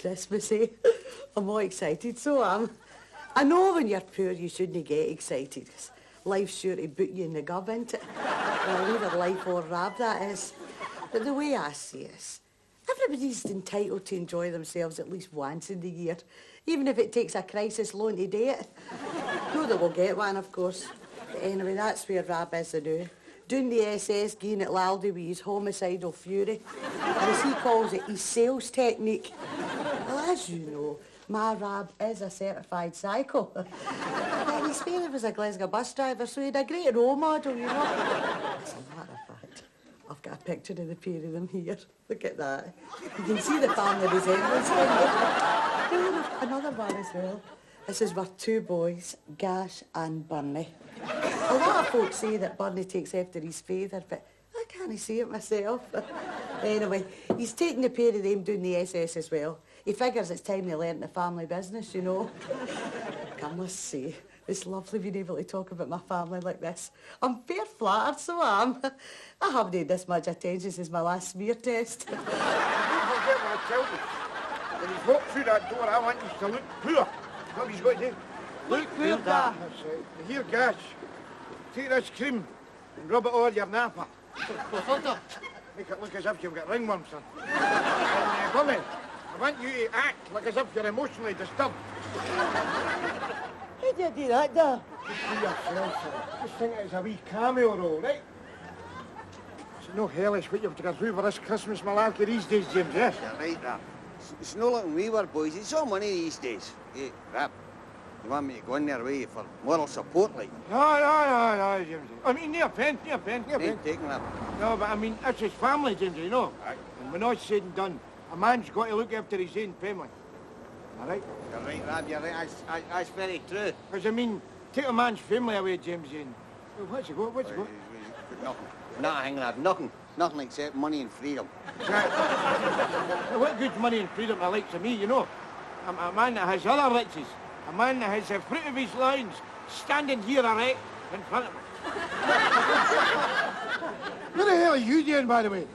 Christmas, eh? I'm all excited, so am. I know when you're poor you shouldn't get excited, 'cause life's sure to boot you in the gub, isn't it? Well, either life or rab, that is. But the way I see it is, everybody's entitled to enjoy themselves at least once in the year, even if it takes a crisis loan to do it. Not that we'll get one, of course. But anyway, that's where Rab is now. Doing the SS, giving it laldy with his homicidal fury. And as he calls it, his sales technique. Well, as you know, my Rab is a certified psycho. And his father was a Glasgow bus driver, so he had a great role model, you know. As a matter of fact, I've got a picture of the pair of them here. Look at that. You can see the family resemblance. Another one as well. This is with two boys, Gash and Bernie. A lot of folks say that Bernie takes after his father, but I can't see it myself. Anyway, he's taking the pair of them doing the SS as well. He figures it's time they learnt the family business, you know. I must say, it's lovely being able to talk about my family like this. I'm fair flattered, so I am. I haven't had this much attention since my last smear test. Don't forget what I tell you. When he's walked through that door, I want you to look poor. What he's got to do? Look poor, Dad. That's it. Here, Gash. Take this cream and rub it all your napper. Make it look as if you've got ringworm, son. And, Govan, I want you to act like as if you're emotionally disturbed. How do you do that, Dad? Just be yourself, son. Just think it as a wee cameo role, right? It's no hellish what you've got to do for this Christmas malarkey these days, James, yes? You're right, Rab. It's no like when we were boys. It's all money these days. Hey, Rab, you want me to go in there with you for moral support, like? No, James. I mean, near offence. Ain't taking that. No, but I mean, that's his family, James, you know. Right. And when all's said and done, a man's got to look after his own family. All right? You're right, Rab, you're right. That's very true. Because, I mean, take a man's family away, James, and... Well, what's he got? Nothing. Nothing, Rab. Nothing except money and freedom. Right. Now, what good's money and freedom the likes of me, you know? I'm a man that has other riches. A man that has the fruit of his loins standing here erect in front of me. What the hell are you doing, by the way?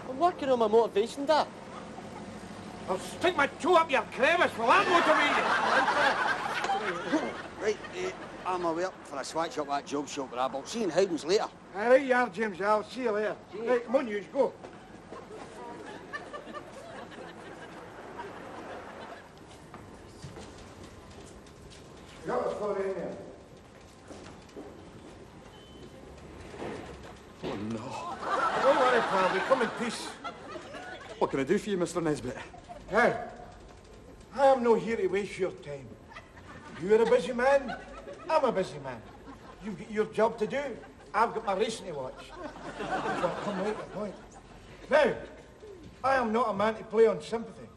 I'm working on my motivation, Dad. I'll stick my toe up your crevice while I'm motivated. Right, I'm away up for a swatch up that job shop, Rab. I'll see you in Howden's later. All right, you are, James. I'll see you later. Right, come on, you go. Got the floor in there. Oh, no. Don't worry, pal. We come in peace. What can I do for you, Mr. Nesbitt? Now, I am no here to waste your time. You're a busy man. I'm a busy man. You've got your job to do. I've got my racing to watch. Well, come right to the point. Now, I am not a man to play on sympathy,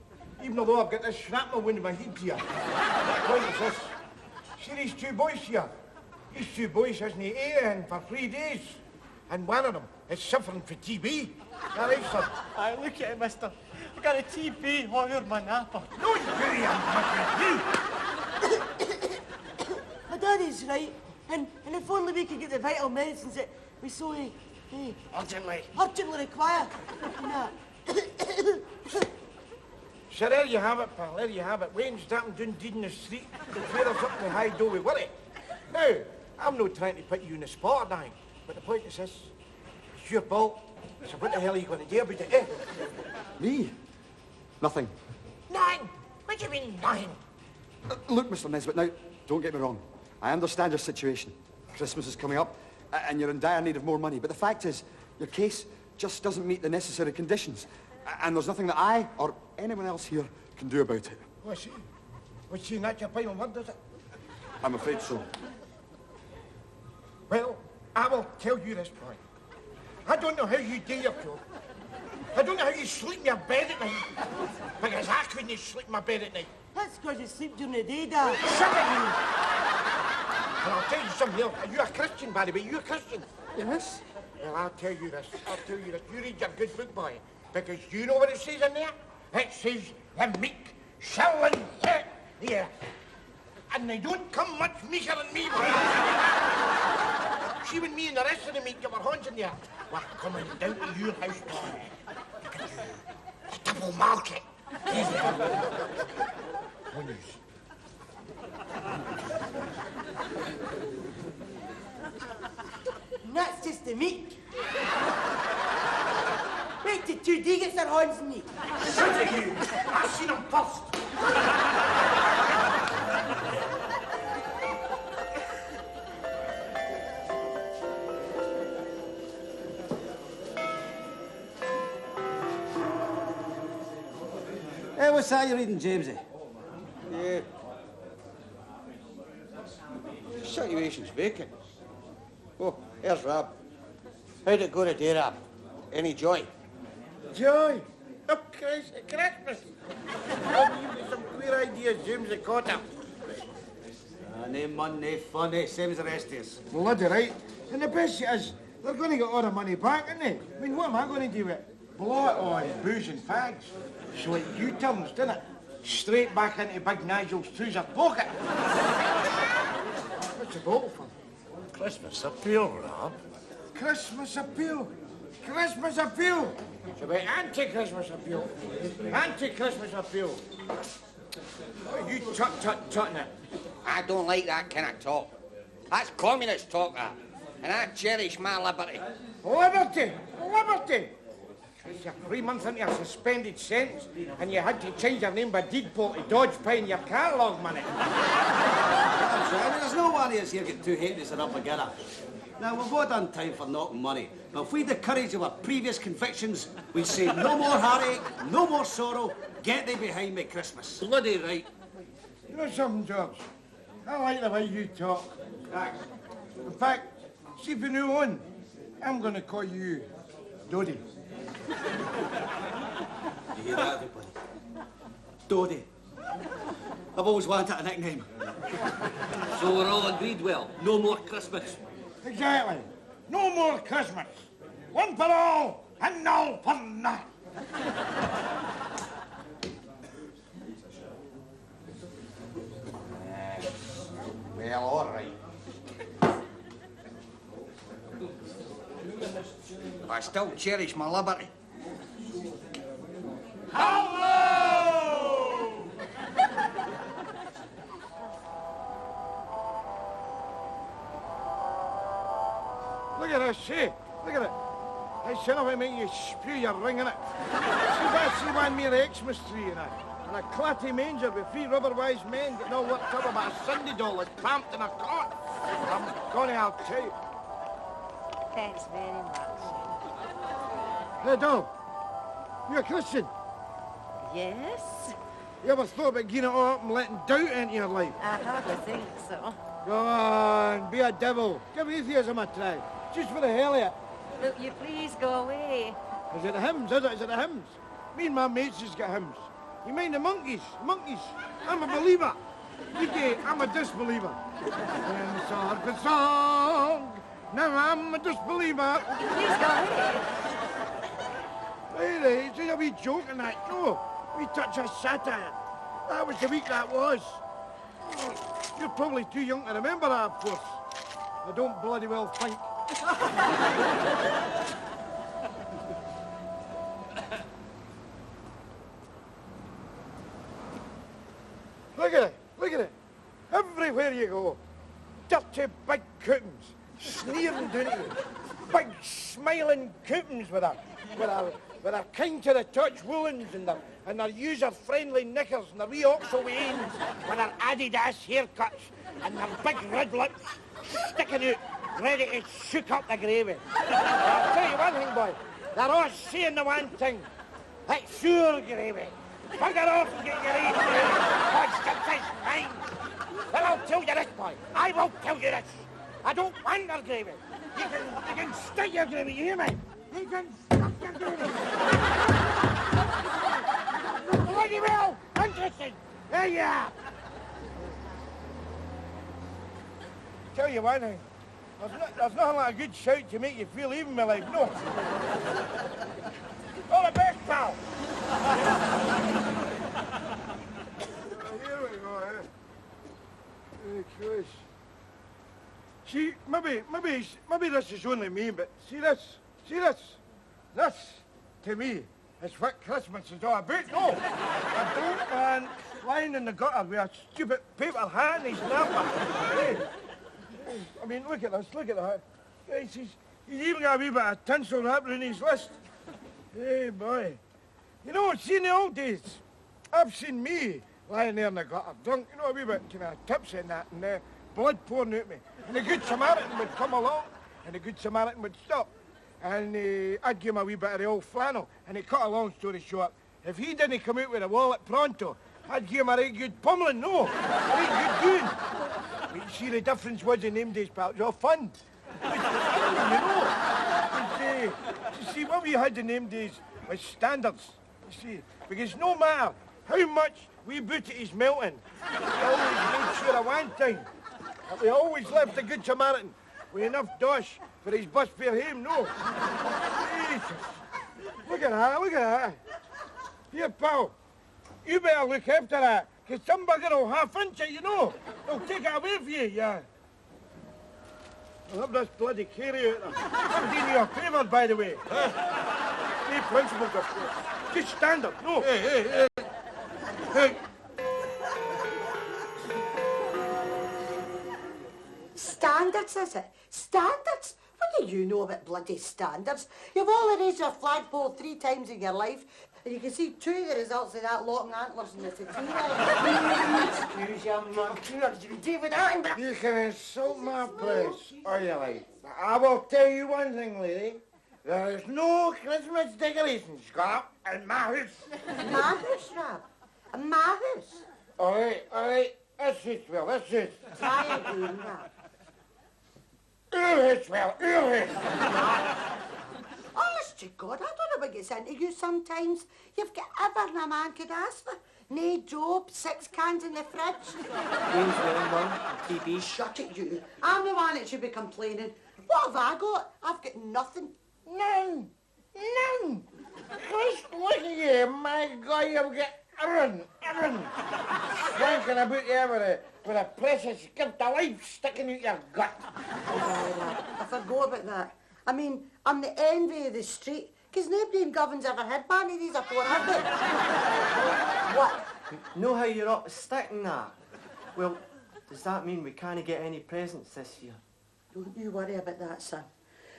even though I've got this shrapnel wound in my head here. The point is this. See these two boys here? These two boys hasn't eaten for 3 days. And one of them is suffering for TB. That right, son? Aye, look at it, mister. I've got a TB higher my napper. No, you My daddy's right. And if only we could get the vital medicines that we so urgently require. So there you have it, pal, there you have it. Wayne's starting doing deed in the street. The feather's up in the high door with worry. Now, I'm not trying to put you in the spot or anything, but the point is this. It's your fault. So what the hell are you going to do about it, eh? Me? Nothing. Nothing? What do you mean, nothing? Look, Mr. Nesbitt, now, don't get me wrong. I understand your situation. Christmas is coming up, and you're in dire need of more money. But the fact is, your case just doesn't meet the necessary conditions. And there's nothing that I or anyone else here can do about it. Oh, I see. What's saying that's your final word, is it? I'm afraid so. Well, I will tell you this, boy. I don't know how you do your job. I don't know how you sleep in your bed at night. Because I couldn't sleep in my bed at night. That's because you sleep during the day, Dad. Shut it, you! And I'll tell you something else. Are you a Christian, by the way? Are you a Christian? Yes? Well, I'll tell you this. You read your good book, boy. Because you know what it says in there? It says, the meek shall inherit the earth. And they don't come much meeker than me, boy. See, when me and the rest of the meek get our hands in there, we're coming down to your house, boy. Look at you. A double market. No news. And that's just the meat. Wait till 2D gets their hands on me. Shut it, you! I seen him first. Hey, what's that you're reading, Jamesy? Yeah. The situation's vacant. Oh, here's Rab. How'd it go today, Rab? Any joy? Joy! Oh, Christ, Christmas! Oh, you've got some queer ideas, James, that caught him. Nae mun, nae funny, same as the rest of us. Bloody right. And the best is, they're going to get all the money back, aren't they? I mean, what am I going to do with it? Blow it on booze and fags. So it U-turns, doesn't it? Straight back into Big Nigel's trouser pocket. What's the bottle for? Christmas appeal, Rob. Christmas appeal. Christmas appeal. It's about anti-Christmas appeal. Anti-Christmas appeal. Oh, you tutting it. I don't like that kind of talk. That's communist talk, that. And I cherish my liberty. Liberty! Liberty! You're 3 months into a suspended sentence and you had to change your name by deed poll to dodge paying your catalogue money. I mean, there's no one of us here get too happy to sit up together. Now, we've all done time for knocking money. But if we had the courage of our previous convictions, we'd say no more heartache, no more sorrow, get thee behind me Christmas. Bloody right. You know something, George? I like the way you talk. In fact, see from now on, I'm going to call you Dodie. You hear that, everybody? Dodie. I've always wanted a nickname. So we're all agreed, well, no more Christmas. Exactly. No more Christmas. One for all and all for none. Well, all right. I still cherish my liberty. Look at this, see? Look at it. I said if I make you spew your ring in it. See one mere Xmas tree in it. And a clatty manger with 3 rubber-wise men getting all worked up about a Sunday doll that's cramped in a cot. I'm gonna, I'll tell you. Thanks very much. Hey, doll. You a Christian? Yes? You ever thought about getting it all up and letting doubt into your life? I hardly think so. Go on, be a devil. Give atheism a try. Just for the hell of it. Will you please go away? Is it the hymns, is it? Is it the hymns? Me and my mates has got hymns. You mind the monkeys? Monkeys. I'm a believer. You gay, I'm a disbeliever. And song for song. Now I'm a disbeliever. Please go away. Really? It's a wee joke and that. No, we touch of satire. That was the week that was. You're probably too young to remember that, of course. I don't bloody well think. Look at it, look at it. Everywhere you go, dirty big coupons, sneering down at you. Big smiling coupons with their kind to the touch woolens and their user-friendly knickers and their wee oxo wains with their Adidas haircuts and their big red lips sticking out, ready to shook up the gravy. I'll tell you one thing, boy. They're all saying the one thing. It's your gravy. Bugger off and get your aid Constance's mine. Well, I'll tell you this, boy. I will tell you this. I don't want their gravy. You can stick your gravy, you hear me? You can stuff your gravy. Bloody well. Interesting. There you are. Tell you one thing. There's nothing like a good shout to make you feel even, my life. No. All the best, pal. Here we go, eh? Hey, Christ. See, maybe this is only me, but see this? This, to me, It's what Christmas is all about, no. A dope man lying in the gutter with a stupid paper hat and his napper. Hey. I mean, look at this, look at that. Hey, he's even got a wee bit of tinsel wrapped in his wrist. Hey, boy. You know, see in the old days, I've seen me lying there in the gutter, drunk, you know, a wee bit kind of tipsy and that, and blood pouring out me. And the Good Samaritan would come along, and the Good Samaritan would stop. And I'd give him a wee bit of the old flannel, and he cut a long story short. If he didn't come out with a wallet pronto, I'd give him a right good pummeling, no, a right good doing. But you see, the difference was in them days, pal, it was all fun. You know, you see, what we had in them days was standards, you see, because no matter how much we booted his melting, we always made sure at one time that we always left the Good Samaritan with enough dosh for his bus fare home, no. Jesus. Look at that, look at that. Here, pal, you better look after that, because some bugger will half-inch it, you know. They'll take it away from you, yeah. I'll have this bloody carry out there. I'm doing you a favour, by the way. No principles, of course. Just stand up, no. Hey. Standards, is it? Standards? What do you know about bloody standards? You've only raised your flagpole 3 times in your life, and you can see 2 of the results of that locking antlers in the settee. Excuse your mum. You David Attenborough. You can insult my place, or you like. I will tell you one thing, lady. There is no Christmas decorations got up in my house. My house, Rab? In my house? All right. That's it, well, that's it. Try again, Rab. Your house. Honest to God, I don't know what gets into you sometimes. You've got everything a man could ask for. Nae job, 6 cans in the fridge. James Mum, TV. Shut it, you. I'm the one that should be complaining. What have I got? I've got nothing. None. Just look at you, my God, you've got everything. Swanking about you with a precious gift of life sticking out your gut. I forgot about that. I mean, I'm the envy of the street, because nobody in Govan's ever had one of these before, have they? What? Know how you're up to sticking that? Well, does that mean we can't get any presents this year? Don't you worry about that, son.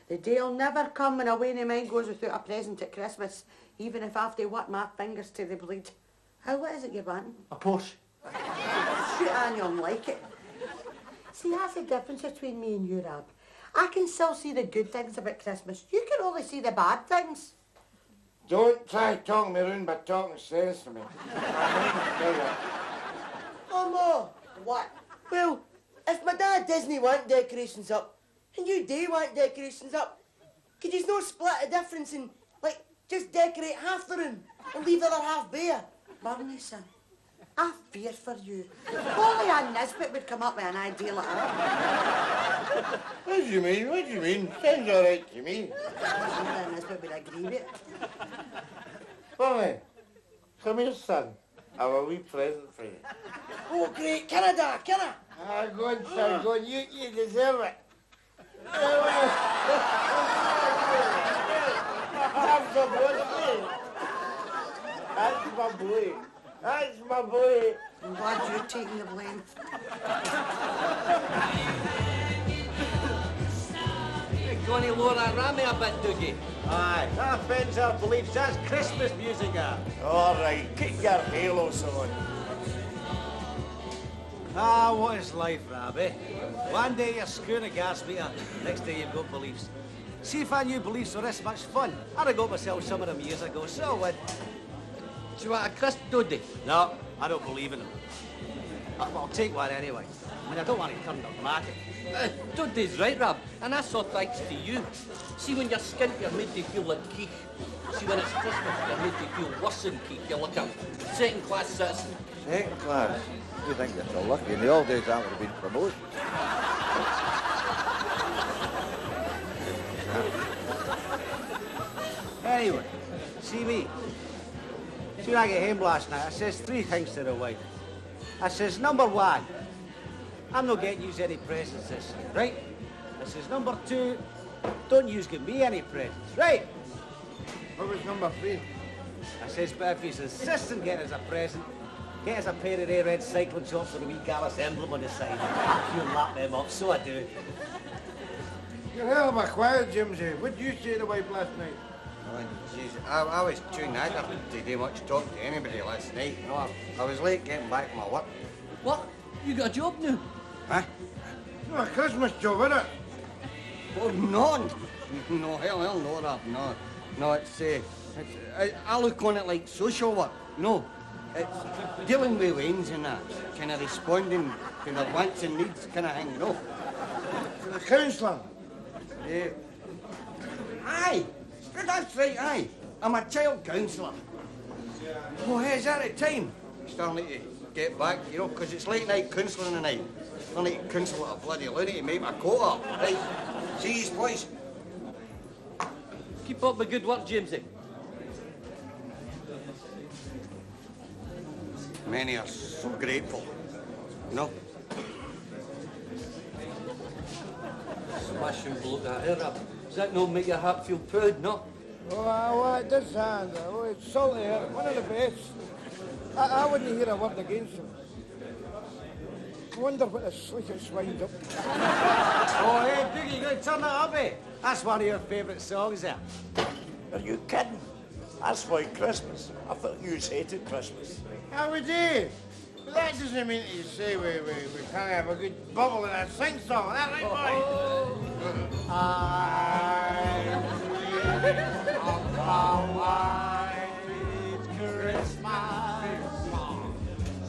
The day'll never come when a weany mind goes without a present at Christmas, even if I have to work my fingers to the bleed. What is it you're wanting? A Porsche. Shoot on you'll like it. See, that's the difference between me and you, Rab. I can still see the good things about Christmas. You can only see the bad things. Don't try talking me round by talking sense to me. Ma. What? Well, if my dad doesn't want decorations up, and you do want decorations up, could you not split the difference and, like, just decorate half the room and leave the other half bare? Barney, son, I fear for you. Only a Nesbitt would come up with an idea like that. What do you mean? Sounds all right to me. Only a Nesbitt would agree with it. Bonnie, come here, son. I have a wee present for you. Oh, great. Canada. Go on, son, go on. You deserve it. That's my boy. I'm glad you're taking the blame. You're going to lower that rammy a bit, Doogie. Aye, that offends our beliefs. That's Christmas music, All right, keep your halos on. What is life, Rabbi? One day you're screwing a gas meter, next day you've got beliefs. See if I knew beliefs were this much fun, I'd have got myself some of them years ago, so what? Do you want a crisp, Dodie? No, I don't believe in them. I'll take one anyway. I mean, I don't want to turn dogmatic. Dodie's right, Rab, and that's all thanks to you. See, when you're skint, you're made to feel like Keith. See, when it's Christmas, you're made to feel worse than Keith. You're like a second-class citizen. Second class? You think you're so lucky. In the old days, that would have been promoted. Anyway, see me. See, when I get home last night, I says 3 things to the wife. I says, number 1, I'm not getting you any presents this year, right? I says, number 2, don't you give me any presents, right? What was number 3? I says, but if he's insisting getting us a present, get us a pair of rare red cycling shorts with a wee Gallus emblem on the side. You lap them up, so I do. You're hell of a quiet, Jimsy. What did you say to the wife last night? Oh, jeez, I was too knackered to do much talking to anybody last night. You know, I was late getting back from my work. What? You got a job now? Huh? No, a Christmas job, isn't it? Oh, no. No, hell no, Rob. No, no, I look on it like social work. No, it's dealing with Waynes and that. Kind of responding to their wants and needs kind of thing, no? The counsellor. Aye, that's right, aye. I'm a child counsellor. Oh, hey, is that at time? Starting to get back, you know, because it's late night counselling tonight. I need to counsel at a bloody loony to make my coat up. Right, see you, boys. Keep up the good work, Jamesy. Many are so grateful, you know? Smashing bloke that here, Rab. Does that not make your heart feel proud, no? Oh, it does, and it's salty, one of the best. I wouldn't hear a word against him. I wonder what the slickest winds up. Oh, hey, Biggie, you going to turn that up, eh? That's one of your favourite songs, there. Are you kidding? That's White Christmas. I thought you hated Christmas. How we do? But that doesn't mean to say we can't have a good bubble and a sing-song. Is that right, boy? Christmas,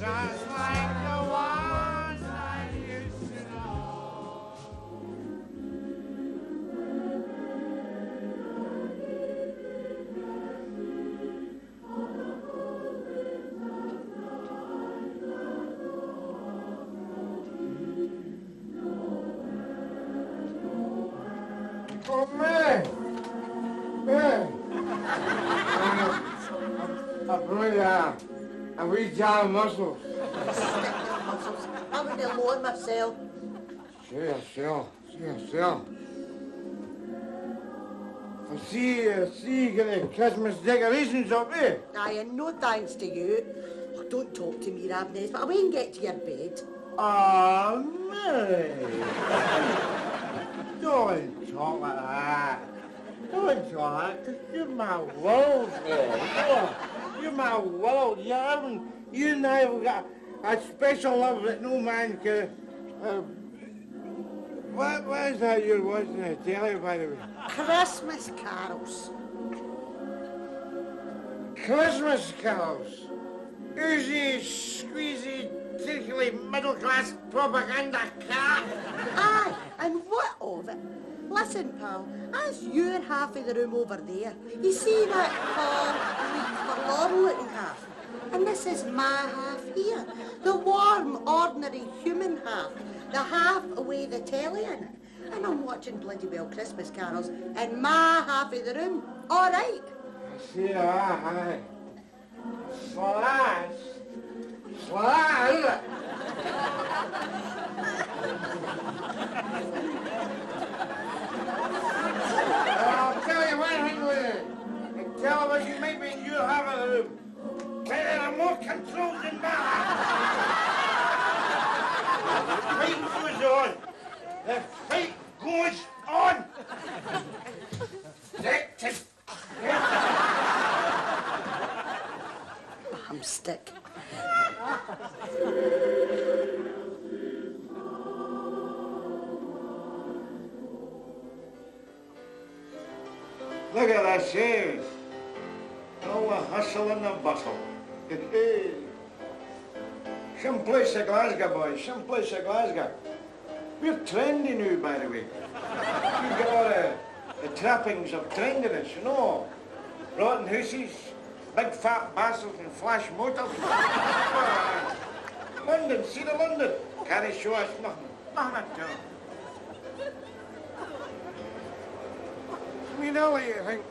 just like the ones I used to know. Oh, man! Man! I really am. And we jam muscles. I'm going to lower myself. See yourself. See, you get the Christmas decorations up here. Aye, and no thanks to you. Oh, don't talk to me, Rab Nesbitt. I won't get to your bed. Oh, Mary. Don't talk like that. Don't talk like that, 'cause you're my world, girl. You're my world. You and I have got a special love that no man can... what is that you're watching the telly, by the way? Christmas carols. Christmas carols. Oozy, squeezy, tickly, middle-class propaganda cat. Aye, and what of it? Listen, pal, that's your half of the room over there. You see that tall, weak, forlorn-looking half? And this is my half here. The warm, ordinary human half. The half away the telly in it. And I'm watching bloody well Christmas carols in my half of the room. All right. See, aye. Slash, isn't it? I'll tell you one thing with it. The television may be in your half of the room. But they are more controlled than mine. The fight goes on. The fight goes on. Stick. Look at that shave. All the hustle and the bustle. Some place in Glasgow, boys. Some place in Glasgow. We're trendy now, by the way. We've got all the trappings of trendiness, you know. Rotten houses, big fat bastards and flash motors. London, see the London. Can't show us nothing. Nothing at all. I mean, I'll let you think.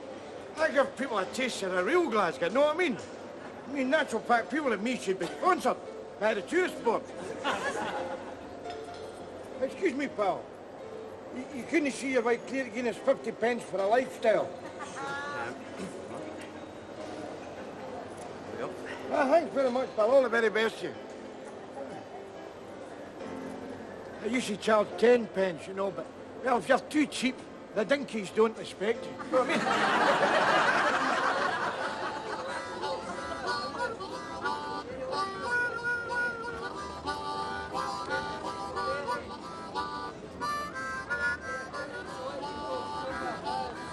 I give people a taste of a real Glasgow, know what I mean? I mean, natural fact, people like me should be sponsored by the tourist board. Excuse me, pal. You couldn't see if I clear to gain us 50 pence for a lifestyle. Thanks very much, pal. All the very best to you. I usually charge 10 pence, you know, but, well, if you're too cheap, the dinkies don't respect you. You know what I mean?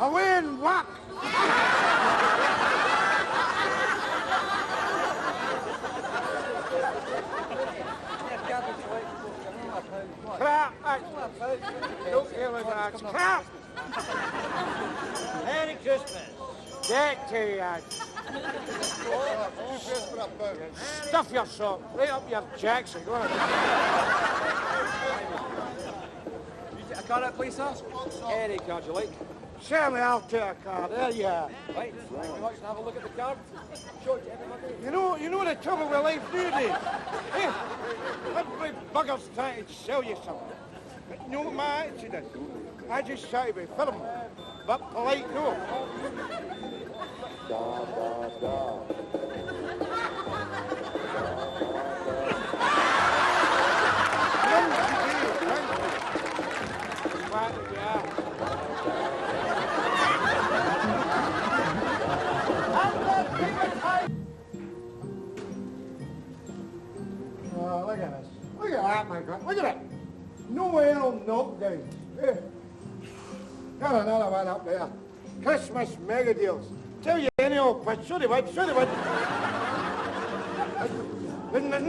Away and whack! Crap! Don't care about that. Crap! Merry Christmas. Get to you. Stuff your sock right up your Jackson. Go on. A card out, please, sir? Any card you like. Certainly, I'll take a card. There you are. Right, thank you very much. Have a look at the card. Show it to everybody. You know the trouble with life nowadays? Eh? Every bugger's trying to sell you something. But you know what my attitude is? I just try to be firm, but polite, no. Oh, look at this. Look at that, my God. Look at it. No L knockdown. Eh. Got another one up there. Christmas mega deals. Tell you any old pitch. So they would. Listen,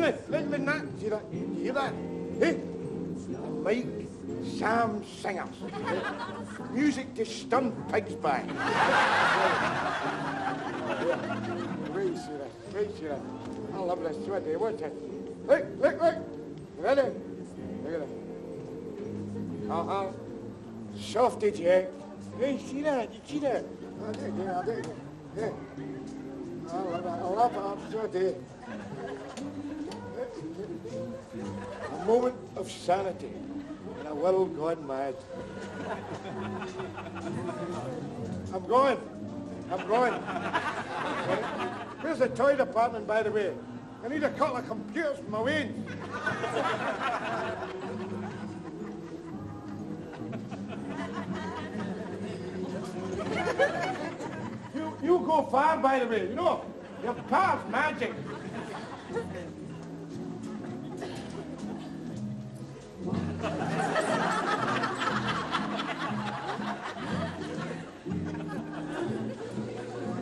that. See that? You hear that? Eh? Mike Sam Singers. Music to stun pigs by. Wait, see that. I love this sweaty, won't it? Look. Ready? Look at it. Uh-huh. Softy Jack. Hey, see that? You see that? I did. Yeah. I love it. I'm sweaty. A moment of sanity in a world gone mad. I'm going. Where's the toy department, by the way? I need a couple of computers for my wains. You go far, by the way. You know, your car's magic. I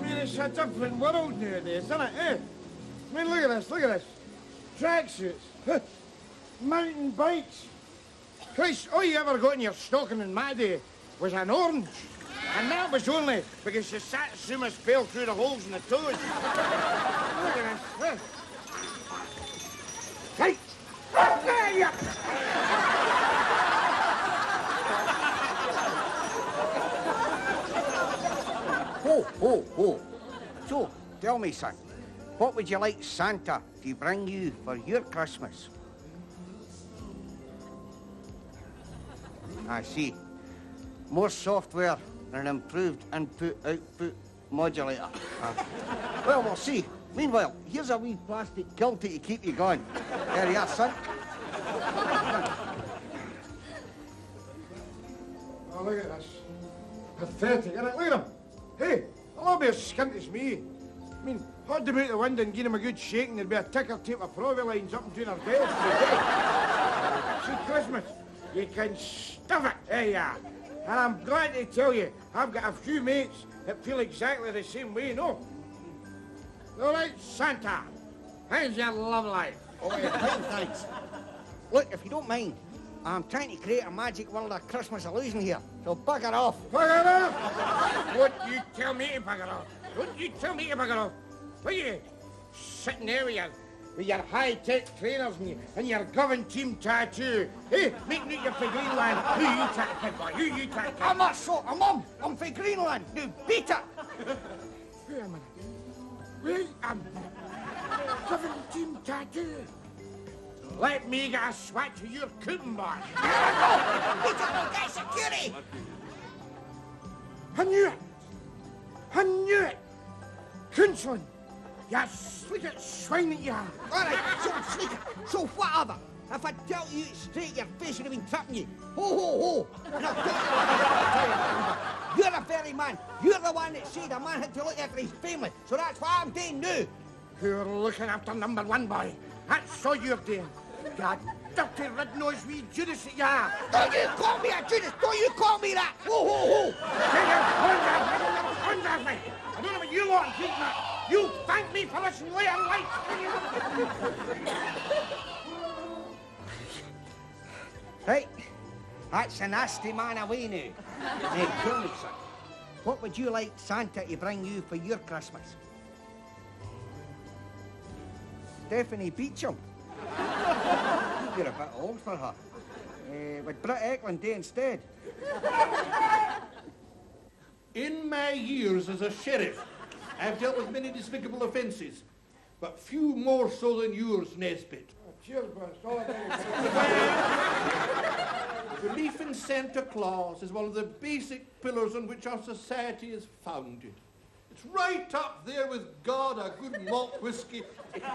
mean, it's a different world nowadays, isn't it? Eh? I mean, look at this. Tracksuits. Mountain bikes. Christ, all you ever got in your stocking in my day was an orange. And that was only because the satsumas fell through the holes in the toes. Look at this. Hey! There you Ho. So, tell me, son, what would you like Santa to bring you for your Christmas? I see. More software and an improved input-output modulator. Well, we'll see. Meanwhile, here's a wee plastic kiltie to keep you going. There you are, son. Oh, look at this. Pathetic, isn't it? Look at him. Hey, I'll be as skint as me. I mean, hold him out the window and give him a good shake and there'd be a ticker tape of probie lines up between our beds. See, Christmas, you can stuff it. There you are. And I'm glad to tell you, I've got a few mates that feel exactly the same way, no? All right, Santa, how's your love life? Oh, yeah, thanks. Look, if you don't mind, I'm trying to create a magic world of Christmas illusion here, so bugger off. Bugger off? Don't you tell me to bugger off. What are you sitting there with your high-tech trainers and your Govan team tattoo? Hey, making out your for Greenland. Who you tattooed, boy? Who you tattooed? I'm not so. I'm for Greenland. Now beat it. Wait a minute. Wait a minute. Govan team tattoo. Let me get a swatch of your coupon bar. Beat it, no guy security. I knew it. Kunslin. You sleek swine that you are. All right, so sleek it. So whatever. If I tell you it straight, your face would have been trapping you. Ho, ho, ho. And I'll tell you, you're the very man. You're the one that said a man had to look after his family. So that's what I'm doing now. You're looking after number one, boy. That's all you're doing. You dirty red-nosed wee Judas that you are. Don't you call me a Judas. Don't you call me that. Ho, ho, ho. I don't know what you want, Pete. You'll thank me for this later in life. Right. That's a nasty man away now. Now, tell me, son. What would you like Santa to bring you for your Christmas? Stephanie Beecham. You're a bit old for her. Would Britt Eklund do instead? In my years as a sheriff, I've dealt with many despicable offences, but few more so than yours, Nesbitt. Cheers, boy. It's all I Belief in Santa Claus is one of the basic pillars on which our society is founded. It's right up there with God, a good malt whiskey,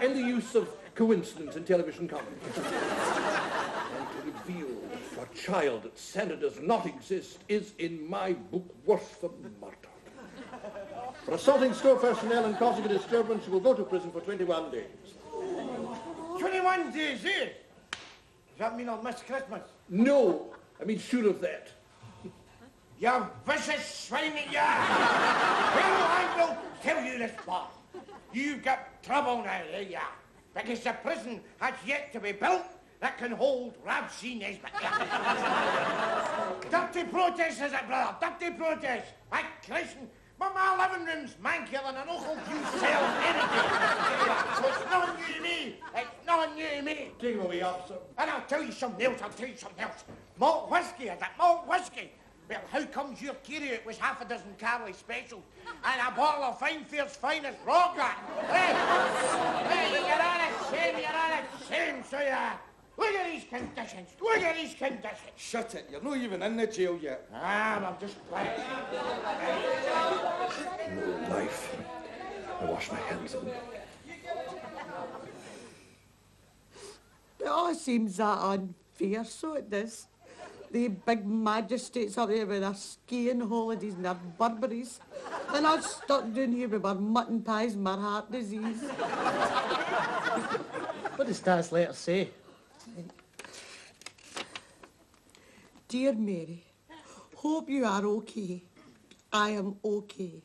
and the use of coincidence in television comedy. And to reveal to a child that Santa does not exist is, in my book, worse than murder. For assaulting store personnel and causing a disturbance, you will go to prison for 21 days. 21 days, eh? Does that mean I'll miss Christmas? No, I mean sure of that. You vicious swine that you are! Well, I will tell you this, boy. You've got trouble now, there you are. Because the prison has yet to be built that can hold Rab C. Nesbitt. Dirty protest, is it, brother? Dirty protest. By Christ, but my living room's mankier than an awful few cells anything. So it's nothing new to me. It's nothing new to me. Take him away, officer. And I'll tell you something else. Malt whiskey, is it? Malt whiskey. Well, how comes your carryout was half a dozen Carly specials and a bottle of Fine Fair's finest rocker? Hey, you're on a shame, so you are. Look at these conditions. Shut it. You're not even in the jail yet. I'm just playing. Knife. I wash my hands of it. It all seems that unfair, so it does. The big magistrates up there with their skiing holidays and their Burberrys. Then I'm stuck down here with my mutton pies and my heart disease. What does Dad's letter say? Dear Mary, hope you are okay. I am okay.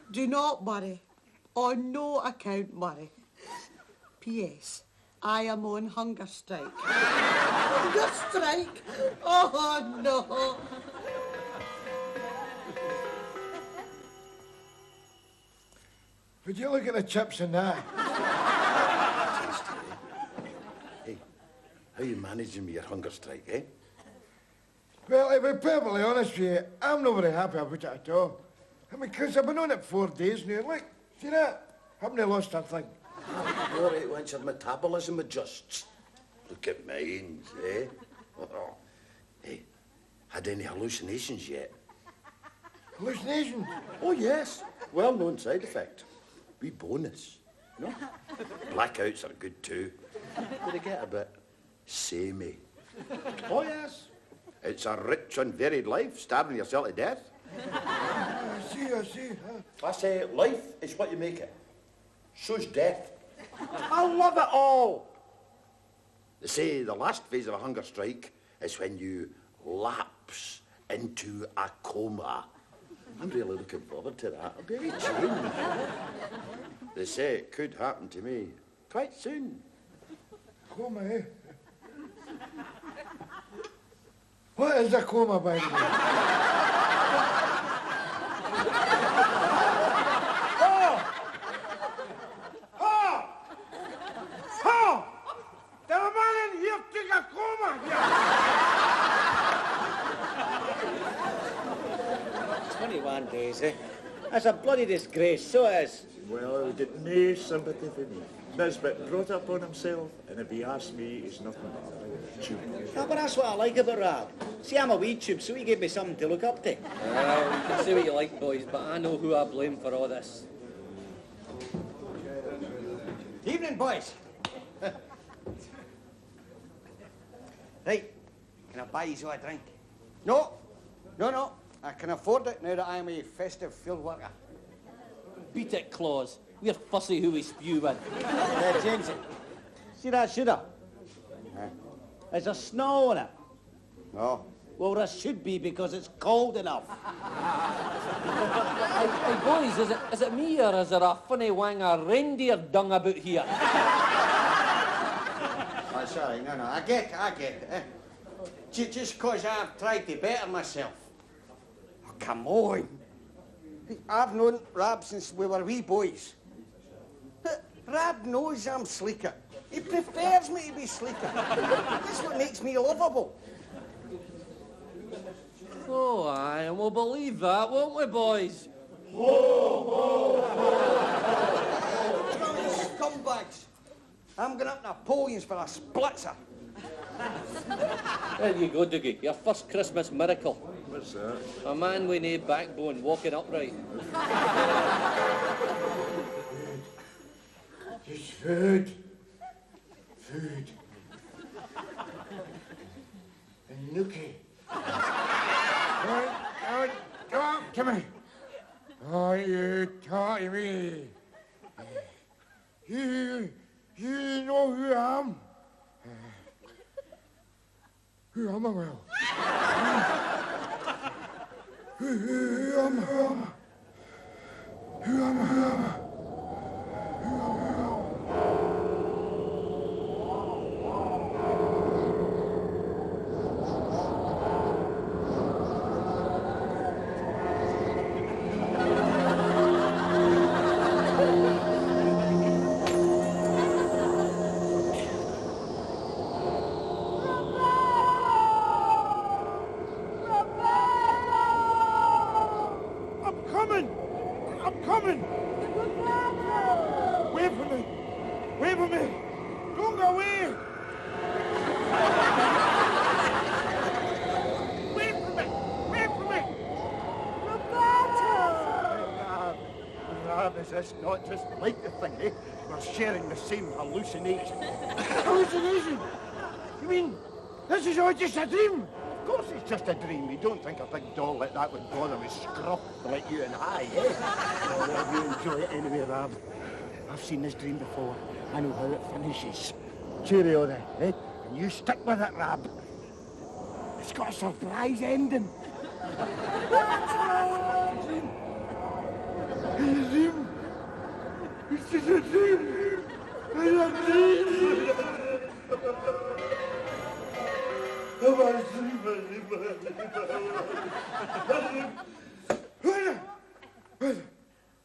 Do not worry. On no account worry. P.S. I am on hunger strike. Hunger strike? Oh, no. Would you look at the chips in that? Hey, how you managing with your hunger strike, eh? Well, to be perfectly honest with you, I'm not very happy about it at all. I mean, because I've been on it 4 days now. Look, see that? Haven't lost a thing. All right, once your metabolism adjusts. Look at mine, eh? Hey, had any hallucinations yet? Hallucinations? Oh, yes. Well-known side effect. Wee bonus. No? Blackouts are good too. But they get a bit samey. Oh, yes. It's a rich and varied life, starving yourself to death. I see. I say life is what you make it. So's death. I love it all. They say the last phase of a hunger strike is when you lapse into a coma. I'm really looking forward to that. It'll be a wee change. They say it could happen to me quite soon. Coma, eh? What is a coma, by the way? The man in here took a coma. 21 days, eh? That's a bloody disgrace, so it is. Well, he did no sympathy for me. Nesbitt brought up on himself, and if he asked me, he's nothing but a tube. No, but that's what I like about Rab. See, I'm a wee tube, so he gave me something to look up to. Well, you can say what you like, boys, but I know who I blame for all this. in, boys. Right, can I buy you a drink? No. I can afford it now that I'm a festive field worker. Beat it, Claus. We're fussy who we spew in. Yeah, Jamesy. See that shooter? There's a snow on it. No. Well, there should be because it's cold enough. Hey, boys, is it me or is there a funny wang of reindeer dung about here? Oh, sorry, no, I get it. Just because I've tried to better myself. Oh, come on. I've known Rab since we were wee boys. Rab knows I'm sleeker. He prefers me to be sleeker. That's what makes me lovable. Oh, aye, and we'll believe that, won't we, boys? Scumbags. I'm going up Napoleon's for a splitzer. There you go, Dougie. Your first Christmas miracle. What's that? A man with no backbone walking upright. Just food. Food. And nookie. Talk to me. Oh, you talk to me. You know who I am? Who am I, well? Who am I? I'm coming! Wait for me! Don't go away! Wait for me! Rab, is this not just like the thing, eh? We're sharing the same hallucination. Hallucination? You mean this is all just a dream? Of course it's just a dream. You don't think a big doll like that would bother with scruff like you and I, eh? Oh, well, you enjoy it anyway, Rab. I've seen this dream before. I know how it finishes. Cheerio then, eh? And you stick with it, Rab. It's got a surprise ending. It's a dream. It's just a dream. It's a dream.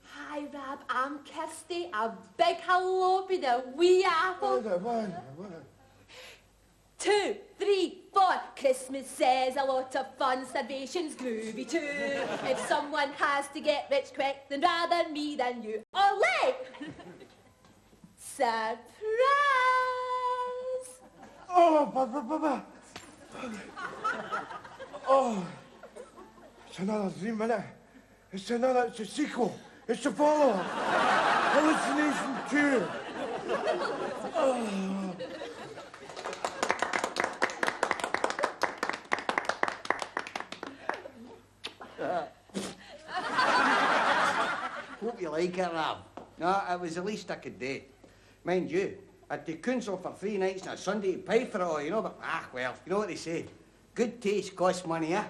Hi, Rab. I'm Kirsty. A big hello to the wee apple. 2, 3, 4. Christmas says a lot of fun. Starvation's groovy too. If someone has to get rich quick, then rather me than you. Ole! Surprise! Oh, it's another dream, innit? It's a sequel. It's a follow-up. Hallucination 2. Oh. Hope you like it, Rab. No, it was the least I could do. Mind you, I had to counsel for 3 nights and a Sunday to pay for it all, you know, but, well, you know what they say. Good taste costs money, eh?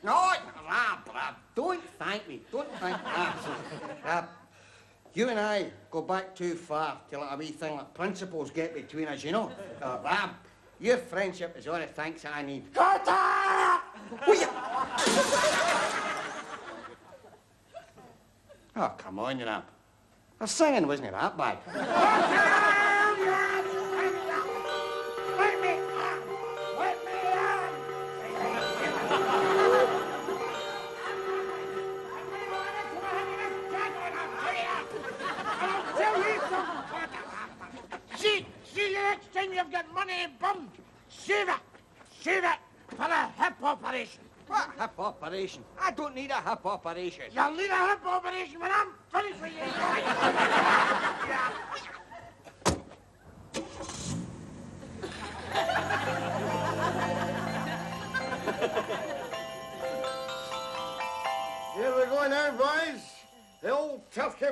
No, Rab, don't thank me. Don't thank me. Rab, you and I go back too far to let a wee thing like principles get between us, you know? Rab, your friendship is all the thanks that I need. Oh, come on, Rab. Her singing wasn't that bad. See the next time you've got money bummed, save it for a hip operation. What hip operation? I don't need a hip operation. You'll need a hip operation when I'm finished with you.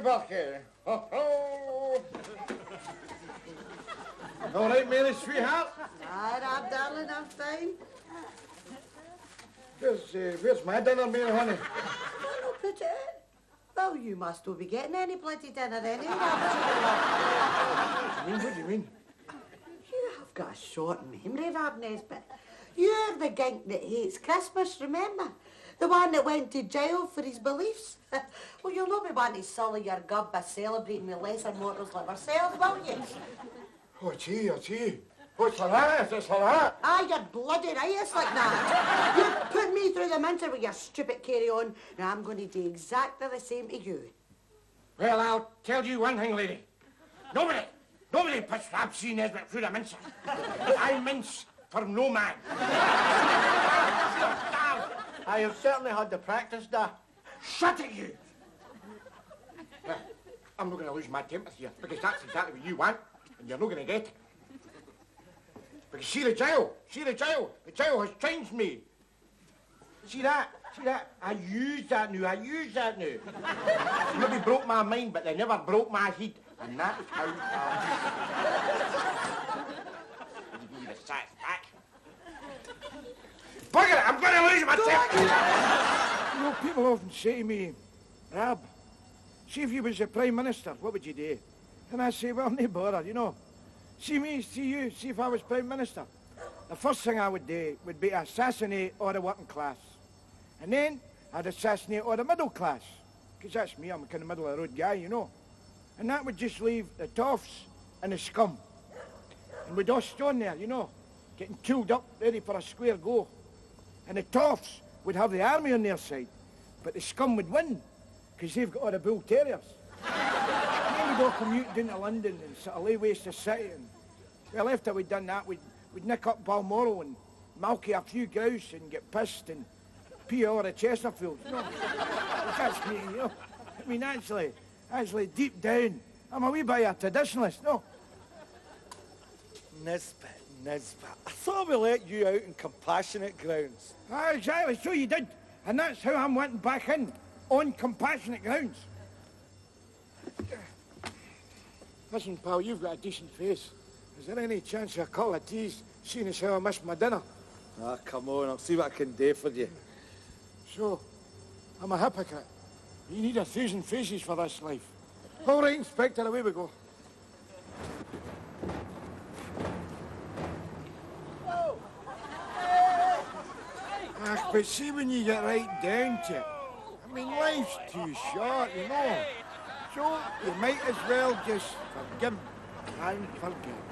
Bucky. Ho, ho. All right, Mary, sweetheart? Aye, Rab, darling, I'm fine. Where's my dinner, Mary, honey? No, put it in. Well, you must not be getting any bloody dinner anyway. What do you mean? You have got a short memory, Rab Nesbitt. You're the gink that hates Christmas, remember? The one that went to jail for his beliefs. Well, you'll not be wanting to sully your gub by celebrating with lesser mortals like ourselves, won't you? Oh, gee. What's for that? It's for that. Ah, you're bloody right, it's like that. You put me through the minter with your stupid carry-on. Now I'm going to do exactly the same to you. Well, I'll tell you one thing, lady. Nobody puts Rab C. Nesbitt through the mincer. I mince for no man. I have certainly had the practice, da. Shut it, you! Well, I'm not going to lose my temper here, because that's exactly what you want, and you're not going to get it. Because see the jail. The jail has changed me. See that? I use that now. Maybe broke my mind, but they never broke my head. And that is how Did you give you the satisfaction? Bugger it, I'm going to lose my temper. You know, people often say to me, Rab, see if you was the Prime Minister, what would you do? And I say, well, no bother, you know. See me, see you, see if I was Prime Minister. The first thing I would do would be assassinate all the working class. And then I'd assassinate all the middle class. Because that's me, I'm a kind of middle of the road guy, you know. And that would just leave the toffs and the scum. And we'd all stand there, you know, getting tooled up, ready for a square go. And the toffs would have the army on their side. But the scum would win, because they've got all the bull terriers. We'd all commute down to London and sort of lay waste the city. And, well, after we'd done that, we'd nick up Balmoral and malky a few grouse and get pissed and pee all the Chesterfields, you know. That's me, you know. I mean, actually, deep down, I'm a wee bit of a traditionalist, no? Nesbitt. I thought we let you out in compassionate grounds. Ah, exactly, so you did. And that's how I'm wanting back in, on compassionate grounds. Listen, pal, you've got a decent face. Is there any chance of a couple of teas, seeing as how I missed my dinner? Ah, come on, I'll see what I can do for you. So, I'm a hypocrite. You need 1,000 faces for this life. All right, Inspector, away we go. Ah, but see when you get right down to it, I mean, life's too short, you know. So you might as well just forgive and forget.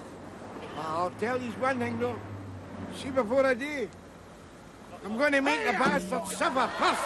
I'll tell you one thing, though. See, before I do, I'm going to make the bastard suffer first.